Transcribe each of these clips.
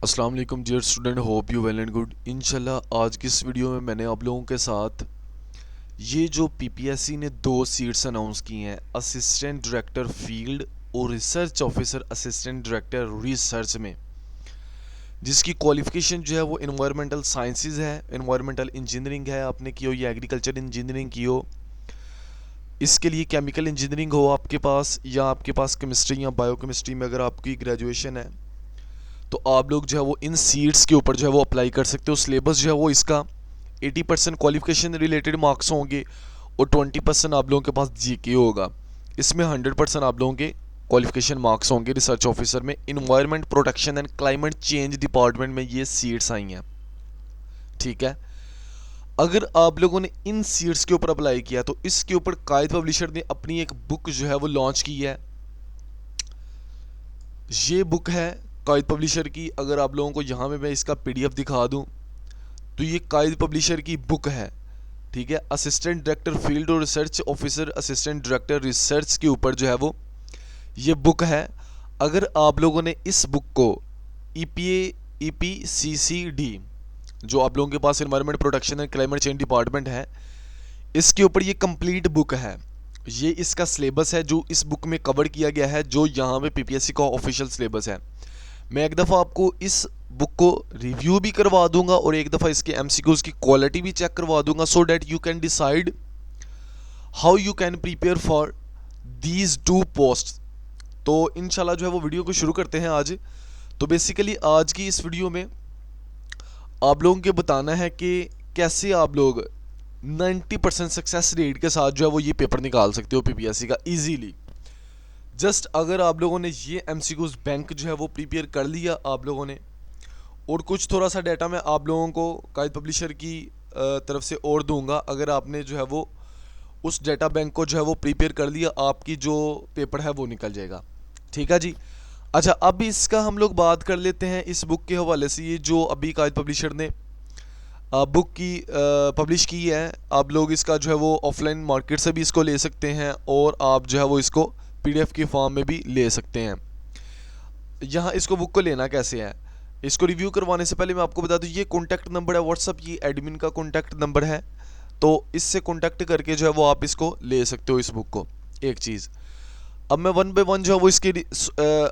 अस्सलाम वालेकुम dear student, hope you well and good. इंशाल्लाह आज की इस वीडियो में मैंने आप लोगों के साथ ये जो पीपीएससी ने 2 सीट्स अनाउंस की हैं, असिस्टेंट डायरेक्टर फील्ड और research officer assistant director research में, जिसकी क्वालिफिकेशन जो है वो इन्वायरमेंटल साइंसेज है, इन्वायरमेंटल इंजीनियरिंग है आपने की हो या एग्रीकल्चर इंजीनियरिंग की हो। इसके लिए केमिकल इंजीनियरिंग हो आपके पास या आपके पास केमिस्ट्री या बायोकेमिस्ट्री में अगर आपकी ग्रेजुएशन है तो आप लोग जो है वो इन सीट्स के ऊपर जो है वो अप्लाई कर सकते हो। सिलेबस जो है वो इसका 80% क्वालिफिकेशन रिलेटेड मार्क्स होंगे और 20% आप लोगों के पास जीके होगा। इसमें 100% आप लोगों के क्वालिफिकेशन मार्क्स होंगे। रिसर्च ऑफिसर में environment protection and climate change department में ये सीट्स आई हैं, ठीक है। अगर आप लोगों ने इन सीट्स के ऊपर अप्लाई किया तो इसके ऊपर कायद पब्लिशर ने अपनी एक बुक जो है वो लॉन्च की है। ये बुक है कायद पब्लिशर की। अगर आप लोगों को यहाँ में मैं इसका पीडीएफ दिखा दूँ तो ये कायद पब्लिशर की बुक है, ठीक है। असिस्टेंट डायरेक्टर फील्ड और research officer assistant director research के ऊपर जो है वो ये बुक है। अगर आप लोगों ने इस बुक को EPCCD, जो आप लोगों के पास environment protection and climate change department है, इसके ऊपर ये कंप्लीट बुक है। ये इसका सिलेबस है जो इस बुक में कवर किया गया है, जो यहाँ पे पीपीएससी का ऑफिशियल सिलेबस है। मैं एक दफ़ा आपको इस बुक को रिव्यू भी करवा दूंगा और एक दफ़ा इसके एमसीक्यूज़ की क्वालिटी भी चेक करवा दूंगा, so that you can decide how you can prepare for these 2 post. तो इंशाल्लाह जो है वो वीडियो को शुरू करते हैं आज। तो बेसिकली आज की इस वीडियो में आप लोगों के बताना है कि कैसे आप लोग 90% सक्सेस रेट के साथ जो है वो ये पेपर निकाल सकते हो पीपीएससी का इजीली। जस्ट अगर आप लोगों ने ये एमसीक्यूज़ बैंक जो है वो प्रिपेयर कर लिया आप लोगों ने, और कुछ थोड़ा सा डाटा मैं आप लोगों को कायद पब्लिशर की तरफ से और दूंगा। अगर आपने जो है वो उस डाटा बैंक को जो है वो प्रिपेयर कर लिया, आपकी जो पेपर है वो निकल जाएगा, ठीक है जी। अच्छा, अब इसका हम लोग बात कर लेते हैं इस बुक के हवाले से। ये जो अभी कायद पब्लिशर ने बुक की पब्लिश की है, आप लोग इसका जो है वो ऑफलाइन मार्केट से भी इसको ले सकते हैं और आप जो है वो इसको पीडीएफ की फॉर्म में भी ले सकते हैं। यहाँ इसको बुक को लेना कैसे है, इसको रिव्यू करवाने से पहले मैं आपको बता दूँ, ये कॉन्टैक्ट नंबर है व्हाट्सअप, ये एडमिन का कॉन्टैक्ट नंबर है, तो इससे कॉन्टैक्ट करके जो है वो आप इसको ले सकते हो इस बुक को। एक चीज़, अब मैं 1 बाय 1 जो है वो इसके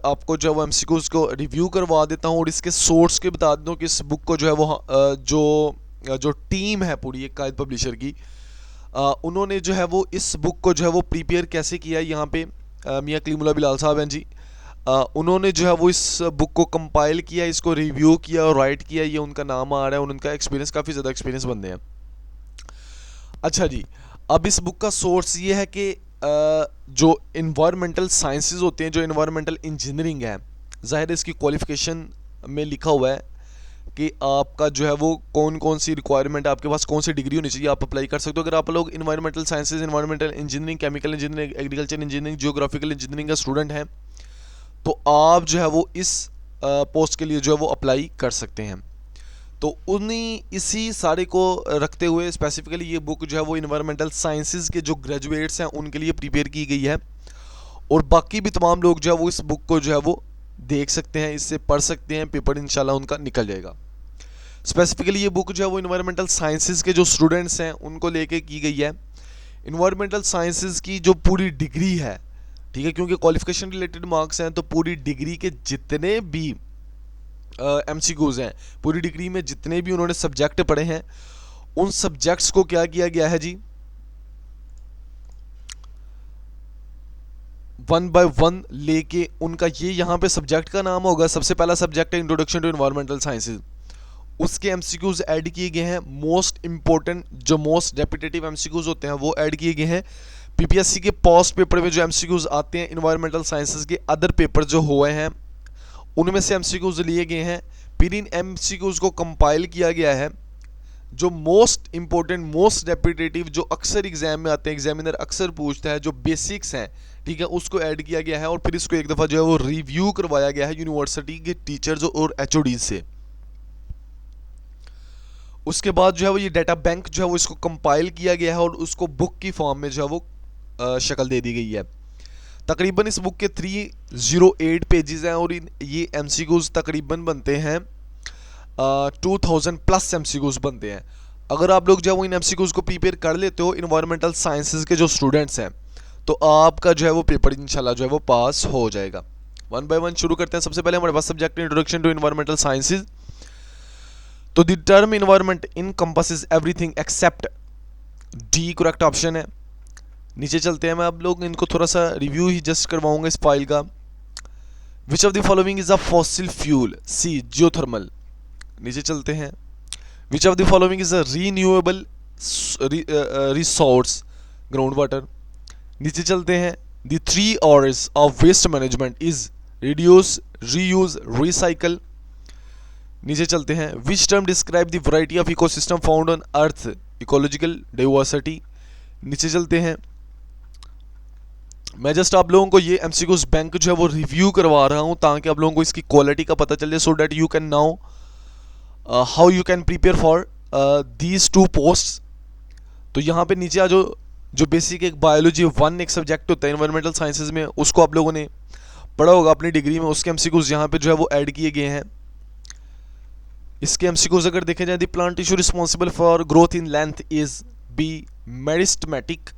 आपको जो है वो एमसीक्यूज़ को रिव्यू करवा देता हूँ और इसके सोर्स के बता देता हूँ कि इस बुक को जो है वो जो टीम है पूरी एक कायद पब्लिशर की, उन्होंने जो है वो इस बुक को जो है वो प्रिपेयर कैसे किया है। यहाँ पे मियाँ कलीमुल्लाह बिलाल साहब हैं जी, उन्होंने जो है वो इस बुक को कंपाइल किया, इसको रिव्यू किया और राइट किया, ये उनका नाम आ रहा है और उनका एक्सपीरियंस काफ़ी ज़्यादा एक्सपीरियंस बंदे हैं। अच्छा जी, अब इस बुक का सोर्स ये है कि जो इन्वायरमेंटल साइंसेज होते हैं, जो इन्वायरमेंटल इंजीनियरिंग है, ज़ाहिर है इसकी क्वालिफिकेशन में लिखा हुआ है कि आपका जो है वो कौन कौन सी रिक्वायरमेंट, आपके पास कौन सी डिग्री होनी चाहिए, आप अप्लाई कर सकते हो। अगर आप लोग environmental sciences, environmental engineering, chemical engineering, agriculture engineering, geographical engineering का स्टूडेंट हैं तो आप जो है वो इस पोस्ट के लिए जो है वो अप्लाई कर सकते हैं। तो उन्हीं इसी सारे को रखते हुए स्पेसिफिकली ये बुक जो है वो इन्वायरमेंटल साइंसेज के जो ग्रेजुएट्स हैं उनके लिए प्रिपेयर की गई है और बाकी भी तमाम लोग जो है वो इस बुक को जो है वो देख सकते हैं, इससे पढ़ सकते हैं, पेपर इंशाल्लाह उनका निकल जाएगा। स्पेसिफिकली ये बुक जो है वो इन्वायरमेंटल साइंसेज के जो स्टूडेंट्स हैं उनको लेके की गई है। इन्वायरमेंटल साइंसेज की जो पूरी डिग्री है, ठीक है, क्योंकि क्वालिफिकेशन रिलेटेड मार्क्स हैं तो पूरी डिग्री के जितने भी एमसीक्यूज़ हैं, पूरी डिग्री में जितने भी उन्होंने सब्जेक्ट पढ़े हैं उन सब्जेक्ट्स को क्या किया गया है जी, 1 बाय 1 लेके उनका ये यहाँ पे सब्जेक्ट का नाम होगा। सबसे पहला सब्जेक्ट है इंट्रोडक्शन टू इन्वायरमेंटल साइंसेज, उसके एमसीक्यूज़ ऐड किए गए हैं। मोस्ट इंपॉर्टेंट जो मोस्ट रेपिटेटिव एमसीक्यूज़ होते हैं वो ऐड किए गए हैं। पीपीएससी के पोस्ट पेपर में जो एमसीक्यूज़ आते हैं इन्वायरमेंटल साइंसेज के अदर पेपर जो हुए हैं उनमें से एमसीक्यूज़ लिए गए हैं। फिर इन एमसीक्यूज़ को कंपाइल किया गया है। जो मोस्ट इंपॉर्टेंट, मोस्ट रेपिटेटिव, जो अक्सर एग्जाम में आते हैं, एग्जामिनर अक्सर पूछता है, जो बेसिक्स हैं, ठीक है, उसको ऐड किया गया है और फिर इसको एक दफ़ा जो है वो रिव्यू करवाया गया है यूनिवर्सिटी के टीचर्स और एचओडी से। उसके बाद जो है वो ये डाटा बैंक जो है वो इसको कंपाइल किया गया है और उसको बुक की फॉर्म में जो है वो शक्ल दे दी गई है। तकरीबन इस बुक के 308 पेजेस हैं और ये एमसीक्यूज़ तकरीबन बनते हैं 2000 प्लस MCQs बनते हैं। अगर आप लोग जो है वो इन MCQs को प्रिपेयर कर लेते हो इन्वायरमेंटल साइंसेज के जो स्टूडेंट्स हैं, तो आपका जो है वो पेपर इंशाल्लाह जो है वो पास हो जाएगा। वन बाय वन शुरू करते हैं। सबसे पहले हमारे पास subject introduction to environmental sciences. तो the term environment encompasses everything except D, correct option है। नीचे चलते हैं, मैं आप लोग इनको थोड़ा सा रिव्यू ही जस्ट करवाऊंगा इस फाइल का। Which of the following is a fossil fuel, C geothermal. नीचे चलते हैं, which of the following is a renewable resource, ground water. नीचे चलते हैं, the 3 R's of waste management is reduce, reuse, recycle. नीचे चलते हैं, which term describe the variety of ecosystem found on earth, ecological diversity. नीचे चलते हैं, मैं जस्ट आप लोगों को ये MCQs बैंक जो है वो रिव्यू करवा रहा हूँ ताकि आप लोगों को इसकी क्वालिटी का पता चले, so that you can now how you can prepare for these 2 posts. तो यहाँ पे नीचे आ जो बेसिक एक बायोलॉजी 1 एक सब्जेक्ट होता है एनवायरमेंटल साइंसेज में, उसको आप लोगों ने पढ़ा होगा अपनी डिग्री में, उसके MCQs यहाँ पे जो है वो ऐड किए गए हैं। इसके MCQs अगर देखे जाए, the plant tissue responsible for growth in length is B meristematic.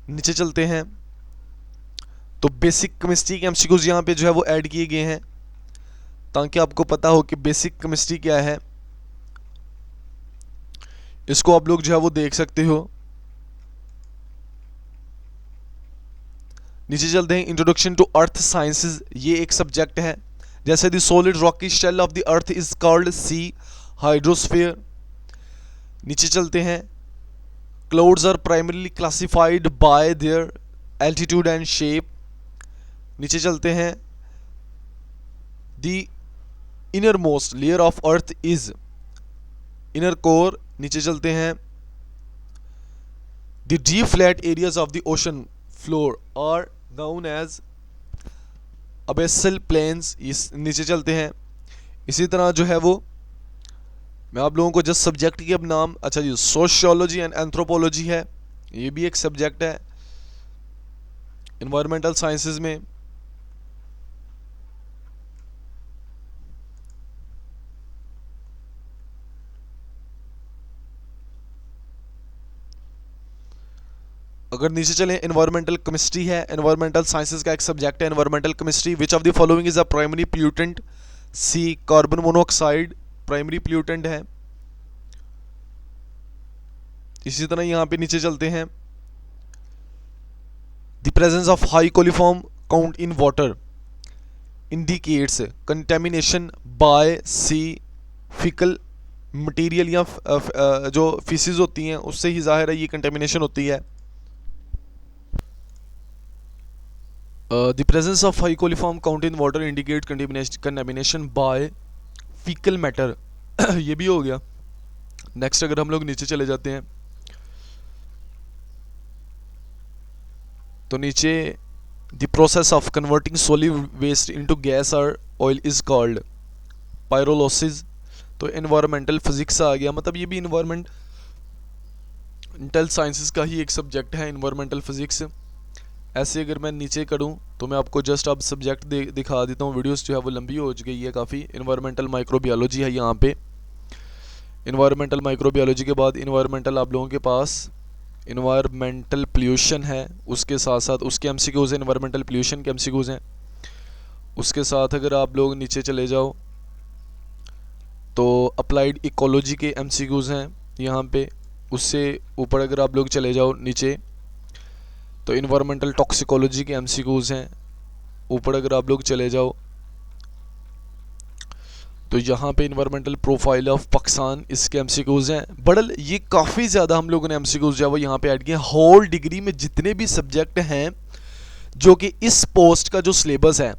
नीचे चलते हैं, तो बेसिक केमिस्ट्री के MCQs यहाँ पे जो है वो ऐड किए गए हैं ताकि आपको पता हो कि बेसिक केमिस्ट्री क्या है। इसको आप लोग जो है वो देख सकते हो। नीचे चलते हैं, इंट्रोडक्शन टू अर्थ साइंसेज, ये एक सब्जेक्ट है। जैसे the solid rocky shell of the earth is called C hydrosphere. नीचे चलते हैं, clouds are primarily classified by their altitude and shape. नीचे चलते हैं, the inner most layer of earth is inner core. नीचे चलते हैं, the deep flat areas of the ocean floor are known as abyssal plains। इस नीचे चलते हैं, इसी तरह जो है वो मैं आप लोगों को जस्ट सब्जेक्ट के अब नाम, अच्छा जी, सोशियोलॉजी एंड एंथ्रोपोलॉजी है, ये भी एक सब्जेक्ट है इन्वायरमेंटल साइंसेज में। अगर नीचे चलें, एनवायरमेंटल केमिस्ट्री है, एनवायरमेंटल साइंसेज का एक सब्जेक्ट है environmental chemistry. Which of the following is a primary pollutant, C carbon monoxide primary pollutant है। इसी तरह यहां पे नीचे चलते हैं, the presence of high coliform count in water indicates contamination by C faecal material, या जो फीसिस होती हैं उससे ही जाहिर है ये कंटेमिनेशन होती है। The presence of high coliform count in water indicate contamination by fecal matter। ये भी हो गया। नेक्स्ट अगर हम लोग नीचे चले जाते हैं, तो नीचे the process of converting solid waste into gas or oil is called pyrolysis। तो environmental physics आ गया, मतलब ये भी environmental sciences का ही एक सब्जेक्ट है environmental physics। ऐसे अगर मैं नीचे करूं तो मैं आपको जस्ट अब सब्जेक्ट दिखा देता हूं। वीडियोस जो है वो लंबी हो गई है काफ़ी। इन्वायरमेंटल माइक्रोबियोलॉजी है यहाँ पे। इन्वायरमेंटल माइक्रोबियोलॉजी के बाद इन्वायरमेंटल आप लोगों के पास इन्वायरमेंटल पोल्यूशन है, उसके साथ साथ उसके MCQs हैं, इन्वायरमेंटल पोल्यूशन के MCQs हैं। उसके साथ अगर आप लोग नीचे चले जाओ तो अप्लाइड इकोलॉजी के MCQs हैं यहाँ पे। उससे ऊपर अगर आप लोग चले जाओ नीचे तो इन्वायरमेंटल टॉक्सिकोलॉजी के MCQs हैं। ऊपर अगर आप लोग चले जाओ तो यहाँ पे इन्वायरमेंटल प्रोफाइल ऑफ पाकिस्तान, इसके MCQs हैं। बड़ल ये काफ़ी ज़्यादा हम लोगों ने MCQs जो है वो यहाँ पे ऐड किए। होल डिग्री में जितने भी सब्जेक्ट हैं जो कि इस पोस्ट का जो सिलेबस है,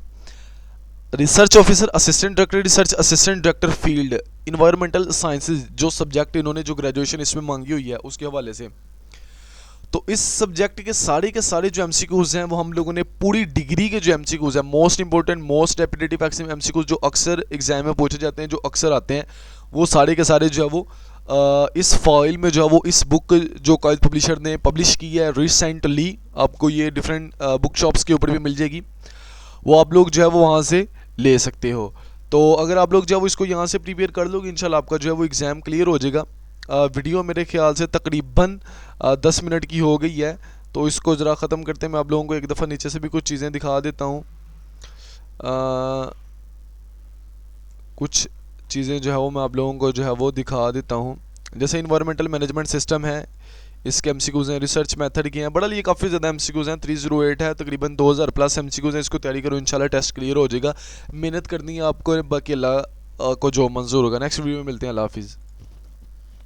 research officer, assistant director research, assistant director field, environmental sciences, जो सब्जेक्ट इन्होंने जो ग्रेजुएशन इसमें मांगी हुई है उसके हवाले से, तो इस सब्जेक्ट के सारे जो MCQs हैं वो हम लोगों ने पूरी डिग्री के जो MCQs हैं, most important most repetitive MCQs जो अक्सर एग्जाम में पूछे जाते हैं, जो अक्सर आते हैं, वो सारे के सारे जो है वो इस फाइल में जो है वो इस बुक जो कॉलेज पब्लिशर ने पब्लिश की है रिसेंटली, आपको ये डिफरेंट बुक शॉप्स के ऊपर भी मिल जाएगी, वो आप लोग जो है वो वहाँ से ले सकते हो। तो अगर आप लोग जो है वो इसको यहाँ से प्रिपेयर कर लोगे, इंशाल्लाह आपका जो है वो एग्ज़ाम क्लियर हो जाएगा। वीडियो मेरे ख्याल से तकरीबन 10 मिनट की हो गई है, तो इसको ज़रा ख़त्म करते हैं। मैं आप लोगों को एक दफ़ा नीचे से भी कुछ चीज़ें दिखा देता हूँ। कुछ चीज़ें जो है वो मैं आप लोगों को जो है वो दिखा देता हूँ। जैसे इन्वायरमेंटल मैनेजमेंट सिस्टम है, इसके एमसीक्यूज़ हैं, रिसर्च मेथड के हैं, बड़ा लिए काफ़ी ज़्यादा एमसीक्यूज़ हैं, 308 है, तकरीबन 2000 प्लस एमसीक्यूज़ हैं। इसको तैयारी करो, इंशाल्लाह टेस्ट क्लियर हो जाएगा। मेहनत करनी है आपको, बाकी अल्लाह को जो मंजूर होगा। नेक्स्ट वीडियो में मिलते हैं, अल्लाह हाफिज़।